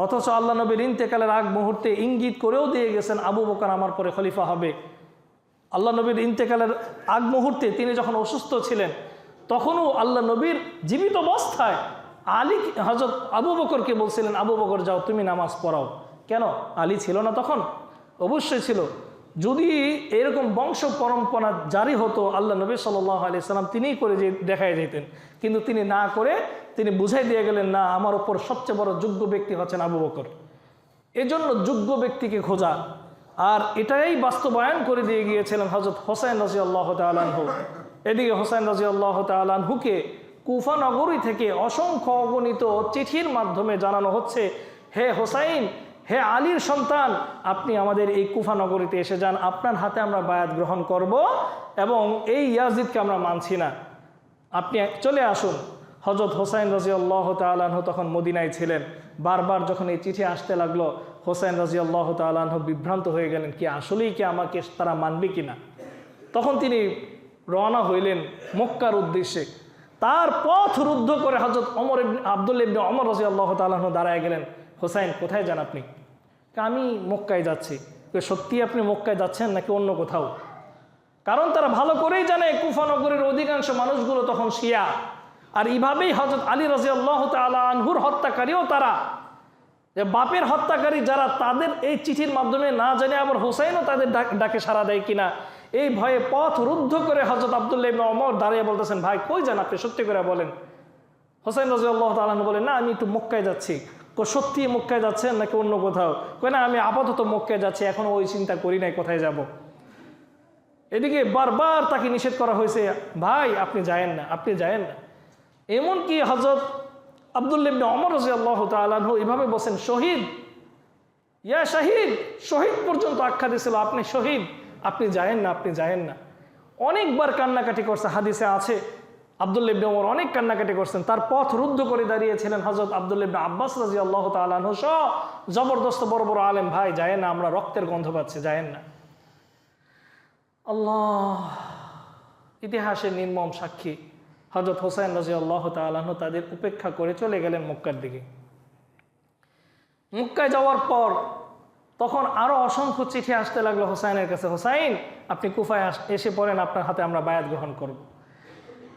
অথচ আল্লাহ নবীর ইন্তেকালের আগ মুহূর্তে ইঙ্গিত করেও দিয়ে গেছেন আবু বকর আমার পরে খলিফা হবে। আল্লাহ নবীর ইন্তেকালের আগ মুহূর্তে তিনি যখন অসুস্থ ছিলেন তখনও আল্লাহ নবীর জীবিত অবস্থায় আলী হযরত আবু বকরকে বলছিলেন, আবু বকর যাও তুমি নামাজ পড়াও। কেন? আলী ছিল না তখন? অবশ্যই ছিল। যদি এরকম বংশ পরম্পরা জারি হতো আল্লাহ নবী সাল্লাল্লাহু আলাইহি সাল্লাম তিনিই করে দেখাই যেতেন, কিন্তু তিনি না করে তিনি বুঝাই দিয়ে গেলেন, না, আমার উপর সবচেয়ে বড় যোগ্য ব্যক্তি হচ্ছেন আবু বকর। এজন্য যোগ্য ব্যক্তিকে খোঁজা, আর এটাই বাস্তবায়ন করে দিয়ে গিয়েছিলেন হযরত হোসেন রাদিয়াল্লাহু তাআলা আনহু। এদিকে হোসেন রাদিয়াল্লাহু তাআলা আনহুকে কুফা নগরী থেকে অসংখ্য অগণিত চিঠির মাধ্যমে জানানো হচ্ছে, হে হোসাইন, হে আলীর সন্তান, আপনি আমাদের এই কুফা নগরীতে এসে যান, আপনার হাতে আমরা বায়াত গ্রহণ করব এবং এই ইয়াজিদকে আমরা মানছি না, আপনি চলে আসুন। হযরত হোসাইন রাদিয়াল্লাহু তাআলা আনহু তখন মদিনায় ছিলেন। বারবার যখন এই চিঠি আসতে লাগলো হোসেন রাদিয়াল্লাহু তাআলা আনহু বিভ্রান্ত হয়ে গেলেন, কি আসলেই কি আমাকে তারা মানবে কিনা। তখন তিনি রওনা হইলেন মক্কার উদ্দেশ্যে। তার পথ রুদ্ধ করে হযরত আব্দুল্লাহ ইবনে ওমর রাদিয়াল্লাহু তাআলা আনহু দাঁড়ায় গেলেন, হোসাইন কোথায় যান আপনি? আমি মক্কায় যাচ্ছি। সত্যি আপনি মক্কায় যাচ্ছেন নাকি অন্য কোথাও? কারণ তারা ভালো করেই জানে কুফা নগরীর অধিকাংশ মানুষগুলো তখন শিয়া, আর এইভাবেই হযরত আলী রাদিয়াল্লাহু তাআলা আনহুর হত্যাকারীও তারা। যে বাপের হত্যাকারী যারা, তাদের এই চিঠির মাধ্যমে না জানে আবার হোসাইনও তাদের ডাকে সাড়া দেয় কিনা, এই ভয়ে পথ রুদ্ধ করে হযরত আব্দুল্লাহ ইবনে ওমর দাঁড়িয়ে বলতেছেন, ভাই কই যান আপনি, সত্যি করে বলেন। হোসাইন রাদিয়াল্লাহু তাআলা আনহু বলেন, না আমি একটু মক্কায় যাচ্ছি। সত্যি মক্কায় যাচ্ছেন নাকি অন্য কোথাও? কই না, আমি আপাতত মক্কায় যাচ্ছি, এখনো ওই চিন্তা করি নাই কোথায় যাব। এদিকে বারবার তাকে নিষেধ করা হয়েছে, ভাই আপনি যায়েন না, আপনি যায়েন না। এমনকি হযরত আব্দুল্লাহ ইবনে ওমর রাদিয়াল্লাহু তাআলা আনহু এভাবে বলেন, শহীদ, ইয়া শাহিদ, শহীদ পর্যন্ত আখ্যা দিয়েছিল, আপনি শহীদ, আপনি যায়েন না, আপনি যায়েন না। অনেকবার কান্নাকাটি করছে, হাদিসে আছে আব্দুল্লাহ ইবনে ওমর অনেক কান্নাকাটি করছেন। তার পথ রুদ্ধ করে দাঁড়িয়েছিলেন হযরত আব্দুল্লাহ ইবনে আব্বাস রাদিয়াল্লাহু তাআলা আনহু সহ জবরদস্ত বড় বড় আলেম, ভাই যায়েন না, আমরা রক্তের গন্ধ পাচ্ছি, যায়েন না। আল্লাহ ইতিহাসের নির্মম সাক্ষী। হযরত হোসেন রাদিয়াল্লাহু তাআলা আনহু তাদের উপেক্ষা করে চলে গেলেন মক্কার দিকে। মক্কায় যাওয়ার পর তখন আরো অসংখ্য চিঠি আসতে লাগলো হোসাইনের কাছে, হোসাইন আপনি কুফায় এসে পড়েন, আপনার হাতে আমরা বায়াত গ্রহণ করব।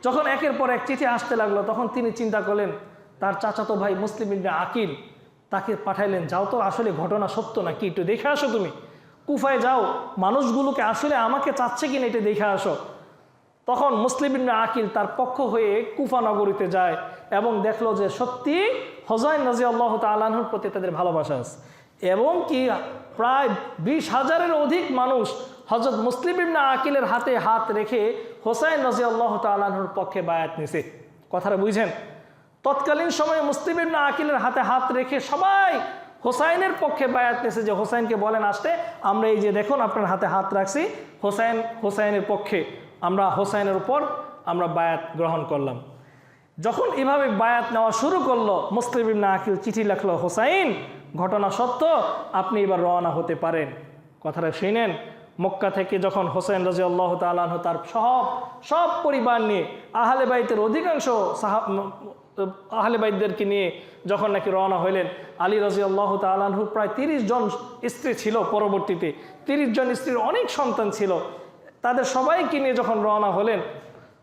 যখন একের পর এক চিঠি আসতে লাগলো তখন তিনি চিন্তা করলেন, তার চাচাতো ভাই মুসলিম ইবনে আকিল তাকে পাঠাইলেন, যাও তো আসলে ঘটনা সত্য নাকি একটু দেখে আসো, তুমি কুফায় যাও, মানুষগুলোকে আসলে আমাকে চাচ্ছে কিনা এটা দেখে আসো। তখন মুসলিম ইবনে আকিল তার পক্ষ হয়ে কুফা নগরীতে যায় এবং দেখলো যে সত্যি হোসাইন রাদিয়াল্লাহু তাআলা আনহুর প্রতি তাদের ভালোবাসা আছে, এবং কি প্রায় 20,000-এর অধিক মানুষ হযরত মুসলিম ইবনে আকিলের হাতে হাত রেখে হোসাইন রাদিয়াল্লাহু তাআলা আনহুর পক্ষে বায়াত নিছে। কথাটা বুঝেন? তৎকালীন সময়ে মুসলিম ইবনে আকিলের হাতে হাত রেখে সবাই হোসাইনের পক্ষে বায়াত নিছে, যে হোসাইনকে বলেন আসতে, আমরা এই যে দেখুন আপনার হাতে হাত রাখছি, হোসাইনের পক্ষে, আমরা হোসাইনের উপর আমরা বায়াত গ্রহণ করলাম। যখন এভাবে বায়াত নেওয়া শুরু করলো, মুসলিম ইবনে আকিল চিঠি লিখলো, হোসাইন ঘটনা সত্য, আপনি এবার রওনা হতে পারেন। কথাটা শুনেন, মক্কা থেকে যখন হোসেন রাদিয়াল্লাহু তাআলা আনহু তার সব পরিবার নিয়ে আহলে বাইতের অধিকাংশ আহলে বাইতদেরকে নিয়ে যখন নাকি রওনা হইলেন, আলী রাদিয়াল্লাহু তাআলা আনহু প্রায় 30 জন স্ত্রী ছিল, পরবর্তীতে 30 জন স্ত্রীর অনেক সন্তান ছিল, তাদের সবাইকে নিয়ে যখন রওনা হলেন,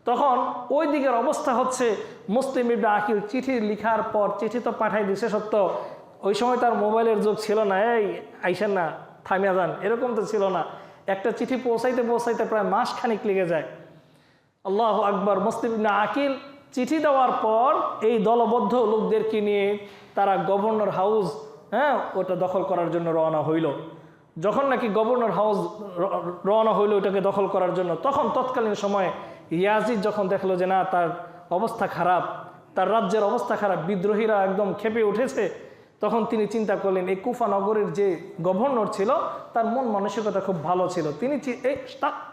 তখন ওই দিকের অবস্থা হচ্ছে মুসলিম ইবনে আকিল চিঠি লিখার পর, চিঠি তো পাঠাই দিছে সত্য, ওই সময় তার মোবাইলের যুগ ছিল না, এই আইসেন না থামিয়া যান এরকম তো ছিল না, একটা চিঠি পৌঁছাইতে প্রায় মাস খানিক লেগে যায়। আল্লাহু আকবার। মুসলিম ইবনে আকিল চিঠি দেওয়ার পর এই দলবদ্ধ লোকদেরকে নিয়ে তারা গভর্নর হাউস, ওটা দখল করার জন্য রওনা হইল। যখন নাকি গভর্নর হাউস রওনা হইল ওটাকে দখল করার জন্য, তখন তৎকালীন সময়ে ইয়াজিদ যখন দেখলো যে না, তার অবস্থা খারাপ, তার রাজ্যের অবস্থা খারাপ, বিদ্রোহীরা একদম ক্ষেপে উঠেছে, তখন তিনি চিন্তা করলেন এই কুফা নগরের যে গভর্নর ছিল তার মন মানসিকতা খুব ভালো ছিল, তিনি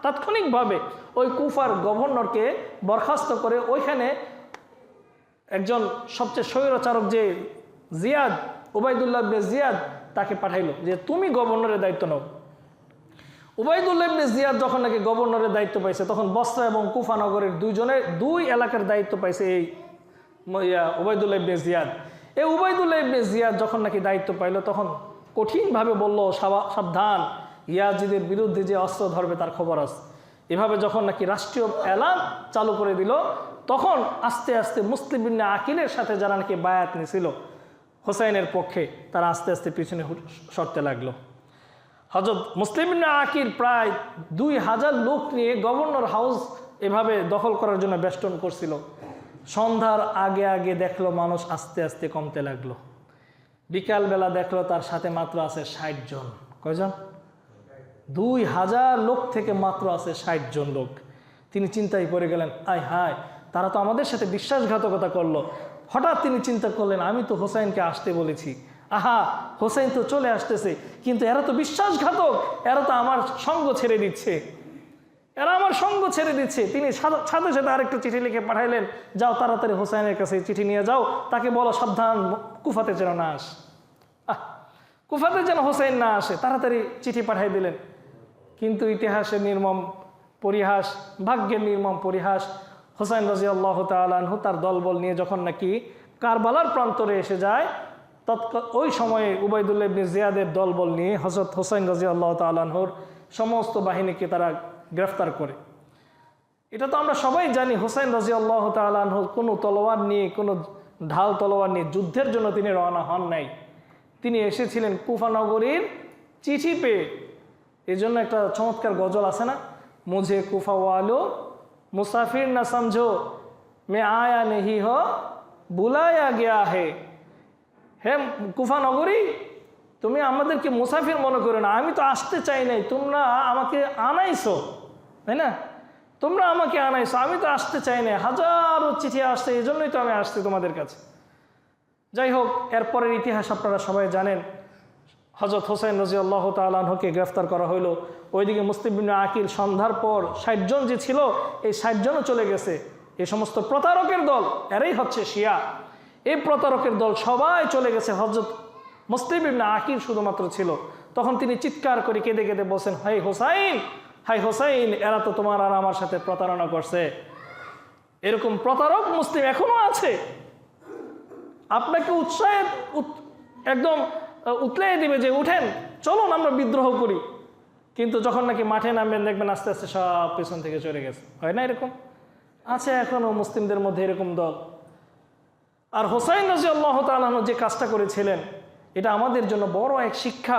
তাৎক্ষণিকভাবে ওই কুফার গভর্নরকে বরখাস্ত করে ওইখানে একজন সবচেয়ে স্বৈরচারক যে জিয়াদ, উবাইদুল্লাহ ইবনে জিয়াদ, তাকে পাঠাইলো যে তুমি গভর্নরের দায়িত্ব নাও। উবাইদুল্লাহ ইবনে জিয়াদ যখন নাকি গভর্নরের দায়িত্ব পাইছে, তখন বসরা এবং কুফা নগরের দুই এলাকার দায়িত্ব পাইছে এই উবাইদুল্লাহ ইবনে জিয়াদ। এই উবাইদুল্লাহ ইবনে জিয়াদ যখন নাকি দায়িত্ব পাইল, তখন কঠিনভাবে বলল সাবধান, ইয়াজিদের বিরুদ্ধে যে অস্ত্র ধরবে তার খবর আছে। এভাবে যখন নাকি রাষ্ট্রীয় এলান চালু করে দিল, তখন আস্তে আস্তে মুসলিম ইবনে আকিলের সাথে যারা নাকি বায়াত নিছিল হোসাইনের পক্ষে, তারা আস্তে আস্তে পিছনে সরতে লাগলো। হযরত মুসলিম ইবনে আকিল প্রায় 2000 লোক নিয়ে গভর্নর হাউস এভাবে দখল করার জন্য বেষ্টন করছিল। সন্ধ্যার আগে আগে দেখলো মানুষ আস্তে আস্তে কমতে লাগলো। বিকালবেলা দেখলো তার সাথে মাত্র আছে 60 জন। কয়জন? 2000 লোক থেকে মাত্র আছে 60 জন লোক। তিনি চিন্তায় পড়ে গেলেন, আয় হায়, তারা তো আমাদের সাথে বিশ্বাসঘাতকতা করলো। হঠাৎ তিনি চিন্তা করলেন, আমি তো হোসাইনকে আসতে বলেছি, আহা হোসেন তো চলে আসতেছে, কিন্তু এরা তো বিশ্বাসঘাতক, এরা তো আমার সঙ্গ ছেড়ে দিচ্ছে, তিনি সাথে সাথে আরেকটা চিঠি লিখে পাঠাইলেন, যাও তাড়াতাড়ি হোসাইনের কাছে চিঠি নিয়ে যাও, তাকে বলো সাবধান কুফাতে যেন না আসে, কুফাতে যেন হোসেন না আসে, তাড়াতাড়ি চিঠি পাঠাই দিলেন। কিন্তু ইতিহাসের নির্মম পরিহাস, ভাগ্যের নির্মম পরিহাস, হোসাইন রাদিয়াল্লাহু তাআলা আনহু তার দলবল নিয়ে যখন নাকি কারবালার প্রান্তরে এসে যায়, ওই সময়ে উবাইদুল্লাহ ইবনে জিয়াদের দলবল নিয়ে হযরত হোসাইন রাদিয়াল্লাহু তাআলা আনহুর সমস্ত বাহিনীকে তারা গ্রেফতার করে। এটা তো আমরা সবাই জানি, হোসাইন রাদিয়াল্লাহু তাআলা আনহু কোনো তলোয়ার নিয়ে, কোনো ঢাল তলোয়ার নিয়ে যুদ্ধের জন্য তিনি রওনা হন নাই। তিনি এসেছিলেন কুফা নগরীর চিঠি পেয়ে। এই জন্য একটা চমৎকার গজল আছে না, মুঝে কুফা ওয়ালো মুসাফির না সমঝো, মে আয়া নেহি হো বুলায়া গিয়া হে। হে কুফা নগরী, তুমি আমাদেরকে মুসাফির মনে করো না, আমি তো আসতে চাই নাই, তোমরা আমাকে আনাইছো, তাই না? তোমরা আমাকে আনাইছো, আমি তো আসতে চাই নাই, হাজারো চিঠি আসছে, এই জন্যই তো আমি আসছি তোমাদের কাছে। যাই হোক, এরপরের ইতিহাস আপনারা সবাই জানেন। হযরত হোসেন রাদিয়াল্লাহু তাআলা আনহুকে গ্রেফতার করা হইলো। ওইদিকে মুসলিম ইবনে আকিল সন্ধ্যার পর 60 জন যে ছিল, এই 60 জনও চলে গেছে। এই সমস্ত প্রতারকের দল, এরাই হচ্ছে শিয়া। এই প্রতারকের দল সবাই চলে গেছে, হযরত মুসলিম ইবনে আকিল শুধুমাত্র ছিল। তখন তিনি চিৎকার করে কেঁদে কেঁদে বলছেন, হাই হোসাইন, হাই হোসাইন, এরা তো তোমার আর আমার সাথে প্রতারণা করছে। এরকম প্রতারক মুসলিম এখনো আছে, আপনাকে একদম উতলাই দিবে যে উঠেন, চলুন আমরা বিদ্রোহ করি। কিন্তু যখন নাকি মাঠে নামবেন, দেখবেন আস্তে আস্তে সব পেছন থেকে চলে গেছে। হয় না এরকম? আছে এখনো মুসলিমদের মধ্যে এরকম দল। আর হোসাইন রাদিয়াল্লাহু তাআলা আনহু যে কাজটা করেছিলেন, এটা আমাদের জন্য বড় এক শিক্ষা,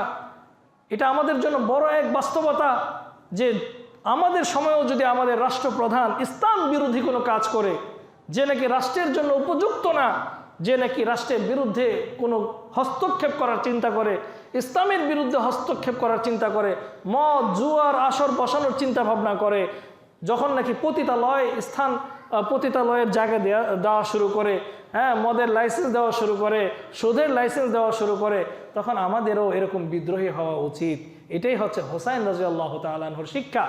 এটা আমাদের জন্য বড় এক বাস্তবতা, যে আমাদের সময়েও যদি আমাদের রাষ্ট্রপ্রধান ইসলাম বিরোধী কোনো কাজ করে, যে নাকি রাষ্ট্রের জন্য উপযুক্ত না, যে নাকি রাষ্ট্রের বিরুদ্ধে কোনো হস্তক্ষেপ করার চিন্তা করে, ইসলামের বিরুদ্ধে হস্তক্ষেপ করার চিন্তা করে, মদ জুয়ার আসর বসানোর চিন্তা ভাবনা করে, যখন নাকি পতিতালয়ের জায়গা দেওয়া শুরু করে, মদের লাইসেন্স দেওয়া শুরু করে, সুদের লাইসেন্স দেওয়া শুরু করে, তখন আমাদেরও এরকম বিদ্রোহী হওয়া উচিত। এটাই হচ্ছে হোসাইন রাদিয়াল্লাহু তাআলা আনহুর শিক্ষা।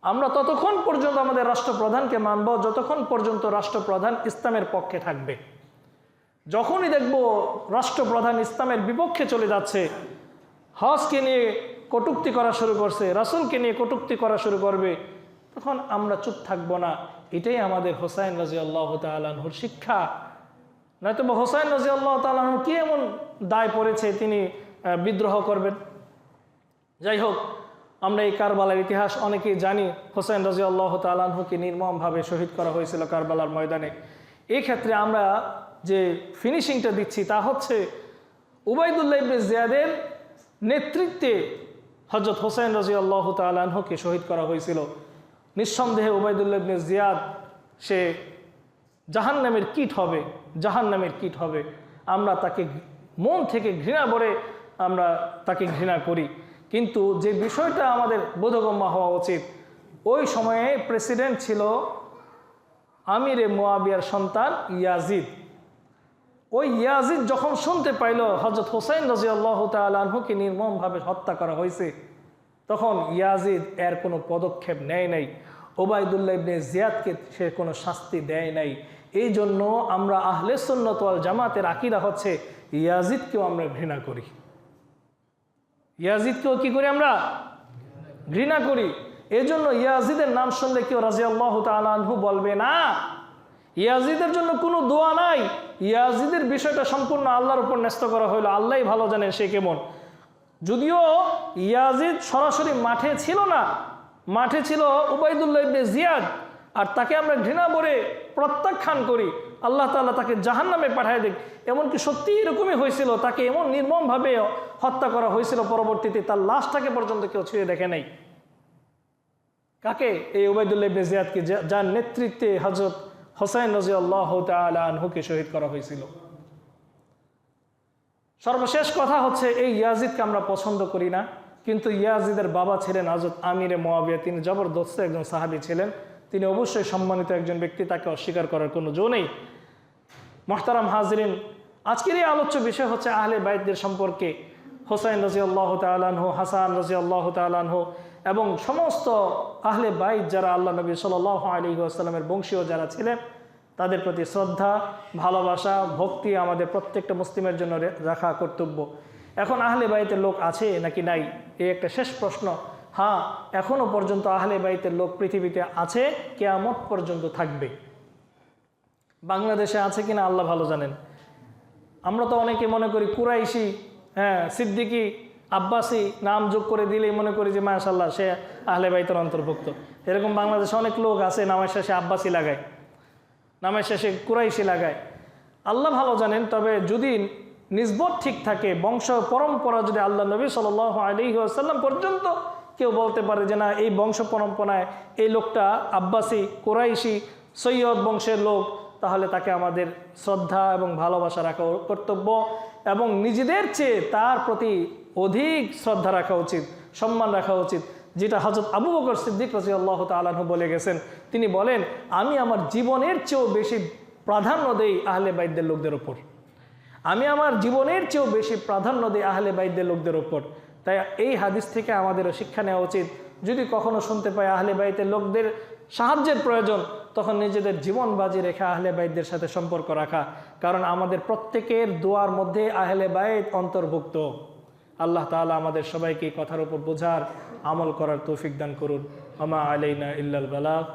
আমরা ততক্ষণ পর্যন্ত আমাদের রাষ্ট্রপ্রধানকে মানব যতক্ষণ পর্যন্ত রাষ্ট্রপ্রধান ইসলামের পক্ষে থাকবে। যখনই দেখব রাষ্ট্রপ্রধান ইসলামের বিপক্ষে চলে যাচ্ছে, হজকে নিয়ে কটূক্তি করা শুরু করছে, রাসূলকে নিয়ে কটূক্তি করা শুরু করবে, তখন আমরা চুপ থাকবো না। এটাই আমাদের হোসাইন রাদিয়াল্লাহু তাআলা আনহুর শিক্ষা। নয়তো হোসাইন রাদিয়াল্লাহু তাআলা আনহু কি এমন দায় পড়েছে তিনি বিদ্রোহ করবেন? যাই হোক, আমরা এই কারবালার ইতিহাস অনেকেই জানি। হোসাইন রাদিয়াল্লাহু তাআলা আনহুকে নির্মমভাবে শহীদ করা হয়েছিল কারবালার ময়দানে। এই ক্ষেত্রে আমরা যে ফিনিশিংটা দিচ্ছি তা হচ্ছে উবাইদুল্লাহ ইবনে জিয়াদের নেতৃত্বে হযরত হোসাইন রাদিয়াল্লাহু তাআলা আনহুকে শহীদ করা হয়েছিল। নিঃসন্দেহে উবাইদুল্লাহ ইবনে জিয়াদ সে জাহান্নামের কীট হবে, জাহান্নামের কীট হবে। আমরা তাকে মন থেকে ঘৃণা ভরে আমরা তাকে ঘৃণা করি, কিন্তু যে বিষয়টা আমাদের বোধগম্য হওয়া উচিত, ওই সময়ে প্রেসিডেন্ট ছিল আমিরে মুয়াবিয়ার সন্তান ইয়াজিদ। ওই ইয়াজিদ যখন শুনতে পাইল হযরত হোসাইন রাদিয়াল্লাহু তাআলা আনহুকে নির্মমভাবে হত্যা করা হয়েছে, তখন ইয়াজিদ এর কোনো পদক্ষেপ নেয় নাই, উবাইদুল্লাহ ইবনে জিয়াদকে সে কোনো শাস্তি দেয় নাই। এই জন্য আমরা আহলে সুন্নাত ওয়াল জামাতের আকীদা হচ্ছে ইয়াজিদকেও আমরা ঘৃণা করি, ইয়াজিদকেও কি করি আমরা? ঘৃণা করি। এই জন্য ইয়াজিদের নাম শুনলে কেউ রাদিয়াল্লাহু তাআলা আনহু বলবে না। ইয়াজিদের জন্য কোনো দোয়া নাই। ইয়াজিদের বিষয়টা সম্পূর্ণ আল্লাহর উপর ন্যস্ত করা হইলো, আল্লাহই ভালো জানেন সে কেমন। যদিও ইয়াজিদ সরাসরি মাঠে ছিল না, মাঠে ছিল উবাইদুল্লাহ ইবনে জিয়াদ, আর তাকে আমরা ঘৃণা করে প্রত্যাখ্যান করি, আল্লাহ তাআলা তাকে জাহান্নামে পাঠায় দেখ। এমনকি সত্যি এরকমই হয়েছিল, তাকে এমন নির্মমভাবে হত্যা করা হয়েছিল, পরবর্তীতে তার লাশটাকে পর্যন্ত কেউ ছুঁয়ে দেখে নাই। কাকে? এই উবাইদুল্লাহ ইবনে জিয়াদকে, যার নেতৃত্বে হযরত হোসাইন রাদিয়াল্লাহু তাআলা আনহুকে শহীদ করা হয়েছিল। সর্বশেষ কথা হচ্ছে এই ইয়াজিদকে আমরা পছন্দ করি না, কিন্তু ইয়াজিদের বাবা ছিলেন হযরত আমিরে মুয়াবিয়া, তিনি জবরদস্ত একজন সাহাবী ছিলেন, তিনি অবশ্যই সম্মানিত একজন ব্যক্তি, তাকে অস্বীকার করার কোনো জো নেই। মুহতারাম হাজরিন, আজকের এই আলোচ্য বিষয় হচ্ছে আহলে বাইতদের সম্পর্কে। হোসাইন রাদিয়াল্লাহু তাআলা আনহু, হাসান রাদিয়াল্লাহু তাআলা আনহু এবং সমস্ত আহলে বাইত যারা আল্লাহ নবী সাল্লাল্লাহু আলাইহি ওয়াসাল্লামের বংশীয় যারা ছিলেন, তাদের প্রতি শ্রদ্ধা, ভালোবাসা, ভক্তি আমাদের প্রত্যেকটা মুসলিমের জন্য রাখা কর্তব্য। এখন আহলে বাইতের লোক আছে নাকি নাই, এই একটা শেষ প্রশ্ন। হ্যাঁ, এখনো পর্যন্ত আহলে বাইতের লোক পৃথিবীতে আছে, কিয়ামত পর্যন্ত থাকবে। বাংলাদেশে আছে কিনা আল্লাহ ভালো জানেন। আমরা তো অনেকে মনে করি কুরাইশি, সিদ্দিকি, আব্বাসি নাম যোগ করে দিলেই মনে করি যে মাশাআল্লাহ সে আহলে বাইতের অন্তর্ভুক্ত। এরকম বাংলাদেশে অনেক লোক আছে নামের শেষে আব্বাসি লাগায়, নামের শেষে কুরাইশি লাগায়। আল্লাহ ভালো জানেন। তবে যদি নিসবত ঠিক থাকে, বংশ পরম্পরা যদি আল্লাহ নবী সাল্লাল্লাহু আলাইহি ওয়াসাল্লাম পর্যন্ত কেউ বলতে পারে যে না এই বংশ পরম্পরায় এই লোকটা আব্বাসি, কুরাইশি, সৈয়দ বংশের লোক, তাহলে তাকে আমাদের শ্রদ্ধা এবং ভালোবাসা রাখা কর্তব্য, এবং নিজেদের চেয়ে তার প্রতি অধিক শ্রদ্ধা রাখা উচিত, সম্মান রাখা উচিত। যেটা হযরত আবু বকর সিদ্দিক রাদিয়াল্লাহু তাআলা আনহু বলে গেছেন। তিনি বলেন, আমি আমার জীবনের চেয়েও বেশি প্রাধান্য দেই আহলে বাইতদের লোকদের ওপর, আমি আমার জীবনের চেয়েও বেশি প্রাধান্য দিই আহলে বাইতদের লোকদের ওপর। তাই এই হাদিস থেকে আমাদেরও শিক্ষা নেওয়া উচিত। যদি কখনো শুনতে পাই আহলে বাইতের লোকদের সাহায্যের প্রয়োজন, তখন নিজেদের জীবন বাজি রেখে আহলে বাইতদের সাথে সম্পর্ক রাখা, কারণ আমাদের প্রত্যেকের দোয়ার মধ্যে আহলে বাইত অন্তর্ভুক্ত। আল্লাহ তাআলা আমাদের সবাইকে কথার উপর বোঝার, আমল করার তৌফিক দান করুন। ওমা আলাইনা ইল্লাল বালাগ।